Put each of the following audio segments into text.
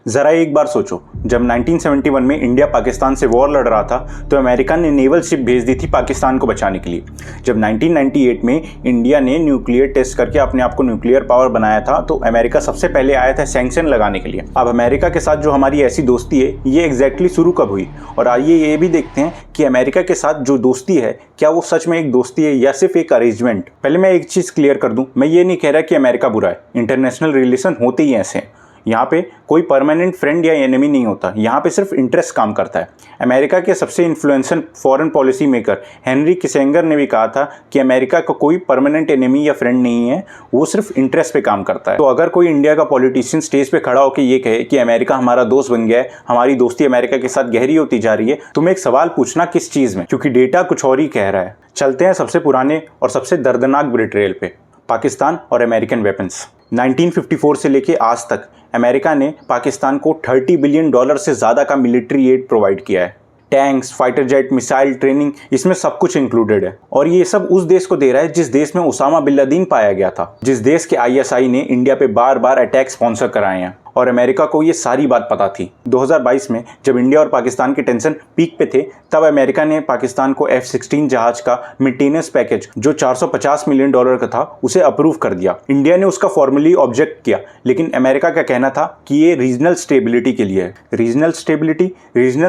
जरा एक बार सोचो, जब 1971 में इंडिया पाकिस्तान से वॉर लड़ रहा था तो अमेरिका ने नेवल शिप भेज दी थी पाकिस्तान को बचाने के लिए। जब 1998 में इंडिया ने न्यूक्लियर टेस्ट करके अपने आप को न्यूक्लियर पावर बनाया था तो अमेरिका सबसे पहले आया था सैंक्शन लगाने के लिए। अब अमेरिका के साथ जो हमारी ऐसी दोस्ती है ये एग्जैक्टली शुरू कब हुई, और आइए ये भी देखते हैं कि अमेरिका के साथ जो दोस्ती है क्या वो सच में एक दोस्ती है या सिर्फ एक अरेंजमेंट। पहले मैं एक चीज़ क्लियर कर दूं, मैं ये नहीं कह रहा कि अमेरिका बुरा है, इंटरनेशनल रिलेशन होते ही ऐसे हैं। यहाँ पे कोई परमानेंट फ्रेंड या एनिमी नहीं होता, यहाँ पे सिर्फ इंटरेस्ट काम करता है। अमेरिका के सबसे influential foreign policy maker Henry Kissinger ने भी कहा था कि अमेरिका का कोई परमानेंट एनिमी या फ्रेंड नहीं है, वो सिर्फ इंटरेस्ट पे काम करता है। तो अगर कोई इंडिया का पॉलिटिशियन स्टेज पे खड़ा होकर ये कहे कि अमेरिका हमारा दोस्त बन गया है, हमारी दोस्ती अमेरिका के साथ गहरी होती जा रही है, तुम्हें एक सवाल पूछना किस चीज़ में, क्योंकि डेटा कुछ और ही कह रहा है। चलते हैं सबसे पुराने और सबसे दर्दनाक बिट्रेयल पे, पाकिस्तान और अमेरिकन वेपन्स। 1954 से लेके आज तक अमेरिका ने पाकिस्तान को $30 बिलियन से ज़्यादा का मिलिट्री एड प्रोवाइड किया है। Tanks, fighter jet, missile training, इसमें सब कुछ इंक्लूडेड है। और ये सब उस देश को दे रहा है जिस देश में उसामा बिन लादेन पाया गया था, जिस देश के ISI ने इंडिया पे बार बार अटैक स्पॉन्सर कराए हैं, और अमेरिका को ये सारी बात पता थी। 2022 में जब इंडिया और पाकिस्तान के टेंशन पीक पे थे तब अमेरिका ने पाकिस्तान को F-16 जहाज का मेंटेनेंस पैकेज जो $450 मिलियन का था उसे अप्रूव कर दिया। इंडिया ने उसका फॉर्मली ऑब्जेक्ट किया, लेकिन अमेरिका का कहना था कि ये रीजनल स्टेबिलिटी के लिए है। रीजनल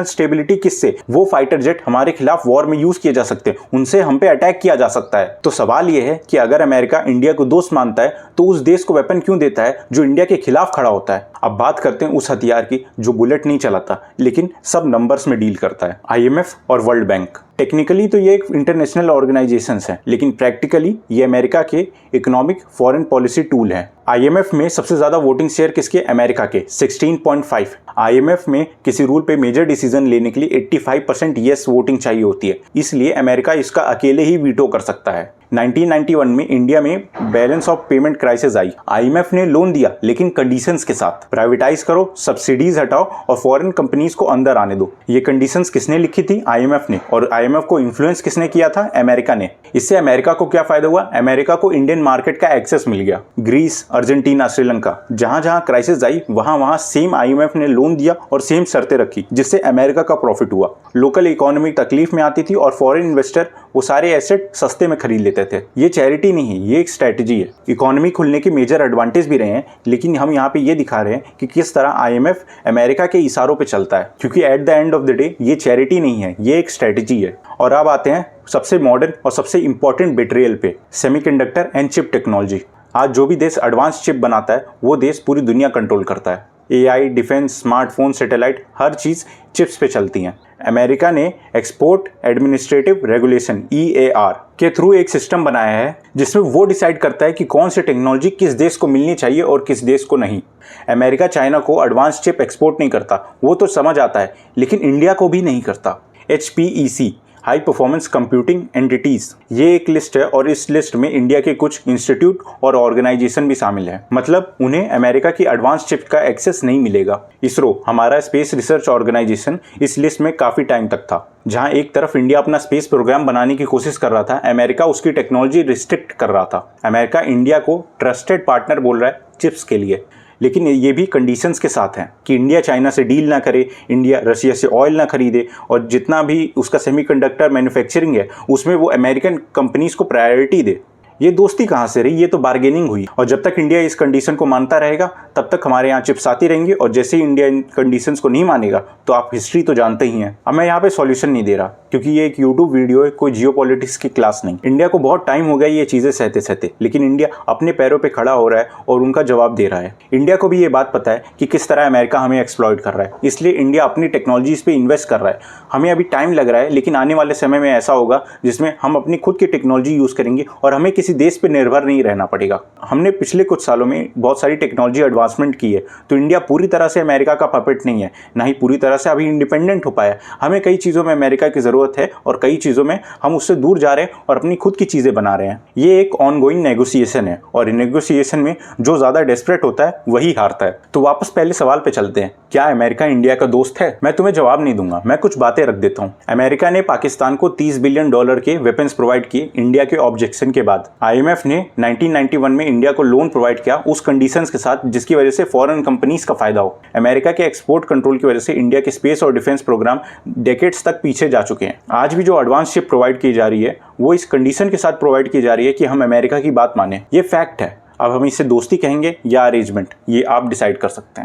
स्टेबिलिटी किससे? वो फाइटर जेट हमारे खिलाफ वॉर में यूज किए जा सकते हैं, उनसे हम पे अटैक किया जा सकता है। तो सवाल ये है कि अगर अमेरिका इंडिया को दोस्त मानता है तो उस देश को वेपन क्यों देता है जो इंडिया के खिलाफ खड़ा होता है? अब बात करते हैं उस हथियार की जो बुलेट नहीं चलाता लेकिन सब नंबर्स में डील करता है, IMF और वर्ल्ड बैंक। टेक्निकली तो ये एक इंटरनेशनल ऑर्गेनाइजेशंस हैं, लेकिन प्रैक्टिकली ये अमेरिका के इकोनॉमिक फॉरेन पॉलिसी टूल हैं। IMF में सबसे ज़्यादा वोटिंग शेयर किसके? अमेरिका के 16.5। IMF में किसी रूल पे मेजर डिसीजन लेने के लिए 85% येस वोटिंग चाहिए होती है, इसलिए अमेरिका इसका अकेले ही वीटो कर सकता है। 1991 में इंडिया में balance of payment crisis I. IMF ने लोन दिया लेकिन कंडीशंस के साथ, प्राइवेटाइज करो, सब्सिडीज हटाओ और फॉरेन कंपनीज को अंदर आने दो। ये कंडीशंस किसने लिखी थी? IMF ने। और IMF को इन्फ्लुएंस किसने किया था? अमेरिका ने। इससे अमेरिका को क्या फायदा हुआ? अमेरिका को इंडियन मार्केट का एक्सेस मिल गया। ग्रीस, अर्जेंटीना, श्रीलंका, जहां जहां क्राइसिस आई वहां वहां सेम IMF ने लोन दिया और सेम शर्तें रखी, जिससे अमेरिका का प्रॉफिट हुआ। लोकल इकोनॉमी तकलीफ में आती थी और फॉरेन इन्वेस्टर वो सारे एसेट सस्ते में खरीद लेते थे। ये चैरिटी नहीं है, ये एक स्ट्रेटजी है। इकोनॉमी खुलने के मेजर एडवांटेज भी रहे हैं, लेकिन हम यहाँ पे ये दिखा रहे हैं कि किस तरह IMF अमेरिका के इशारों पे चलता है, क्योंकि at the end of the day ये चैरिटी नहीं है, ये एक स्ट्रेटजी है। और अब आते हैं सबसे मॉडर्न और सबसे इंपॉर्टेंट बिट्रेयल पे, सेमीकंडक्टर एंड चिप टेक्नोलॉजी। आज जो भी देश एडवांस चिप बनाता है वो देश पूरी दुनिया कंट्रोल करता है। AI, डिफेंस, स्मार्टफोन, सैटेलाइट, हर चीज़ चिप्स पे चलती हैं। अमेरिका ने एक्सपोर्ट एडमिनिस्ट्रेटिव रेगुलेशन EAR के थ्रू एक सिस्टम बनाया है जिसमें वो डिसाइड करता है कि कौन सी टेक्नोलॉजी किस देश को मिलनी चाहिए और किस देश को नहीं। अमेरिका चाइना को एडवांस चिप एक्सपोर्ट नहीं करता, वो तो समझ आता है, लेकिन इंडिया को भी नहीं करता। HPEC, high performance computing entities, ये एक लिस्ट है और इस लिस्ट में इंडिया के कुछ इंस्टीट्यूट और ऑर्गेनाइजेशन भी शामिल है। मतलब उन्हें अमेरिका की एडवांस चिप का एक्सेस नहीं मिलेगा। इसरो, हमारा स्पेस रिसर्च ऑर्गेनाइजेशन, इस लिस्ट में काफी टाइम तक था। जहां एक तरफ इंडिया अपना स्पेस प्रोग्राम बनाने की कोशिश कर रहा था, अमेरिका उसकी टेक्नोलॉजी रिस्ट्रिक्ट कर रहा था। अमेरिका इंडिया को ट्रस्टेड पार्टनर बोल रहा है चिप्स के लिए, लेकिन ये भी कंडीशंस के साथ हैं कि इंडिया चाइना से डील ना करे, इंडिया रशिया से ऑयल ना खरीदे, और जितना भी उसका सेमीकंडक्टर मैन्युफैक्चरिंग है उसमें वो अमेरिकन कंपनीज को प्रायोरिटी दे। ये दोस्ती कहाँ से रही? ये तो बार्गेनिंग हुई। और जब तक इंडिया इस कंडीशन को मानता रहेगा तब तक हमारे यहाँ चिप्स आती रहेंगी, और जैसे ही इंडिया इन कंडीशंस को नहीं मानेगा तो आप हिस्ट्री तो जानते ही हैं। अब मैं यहाँ पे सॉल्यूशन नहीं दे रहा क्योंकि ये एक यूट्यूब वीडियो है, कोई जियोपॉलिटिक्स की क्लास नहीं। इंडिया को बहुत टाइम हो गया ये चीज़ें सहते सहते, लेकिन इंडिया अपने पैरों पर खड़ा हो रहा है और उनका जवाब दे रहा है। इंडिया को भी ये बात पता है कि किस तरह अमेरिका हमें एक्सप्लॉइट कर रहा है, इसलिए इंडिया अपनी टेक्नोलॉजीज पे इन्वेस्ट कर रहा है। हमें अभी टाइम लग रहा है, लेकिन आने वाले समय में ऐसा होगा जिसमें हम अपनी खुद की टेक्नोलॉजी यूज़ करेंगे और हमें किसी देश पर निर्भर नहीं रहना पड़ेगा। हमने पिछले कुछ सालों में बहुत सारी टेक्नोलॉजी एडवांसमेंट की है, तो इंडिया पूरी तरह से अमेरिका का पपेट नहीं है, ना ही पूरी तरह से अभी इंडिपेंडेंट हो पाया। हमें कई चीज़ों में अमेरिका की ज़रूरत ज़रूरत है और कई चीज़ों में हम उससे दूर जा रहे हैं और अपनी खुद की चीज़ें बना रहे हैं। ये एक ऑनगोइंग नेगोशिएशन है और इन नेगोशिएशन में जो ज़्यादा डेस्परेट होता है वही हारता है। तो वापस पहले सवाल पे चलते हैं, क्या अमेरिका इंडिया का दोस्त है? मैं तुम्हें जवाब नहीं दूंगा, मैं कुछ बातें रख देता हूँ। अमेरिका ने पाकिस्तान को $30 बिलियन के वेपन्स प्रोवाइड किए इंडिया के ऑब्जेक्शन के बाद। IMF ने 1991 में इंडिया को लोन प्रोवाइड किया उस कंडीशंस के साथ जिसकी वजह से फॉरेन कंपनीज का फायदा हो। अमेरिका के एक्सपोर्ट कंट्रोल की वजह से इंडिया के स्पेस और डिफेंस प्रोग्राम डेकेड्स तक पीछे जा चुके हैं। आज भी जो एडवांस शिप प्रोवाइड की जा रही है वो इस कंडीशन के साथ प्रोवाइड की जा रही है कि हम अमेरिका की बात माने। ये फैक्ट है। अब हम इसे दोस्ती कहेंगे या अरेंजमेंट, ये आप डिसाइड कर सकते हैं।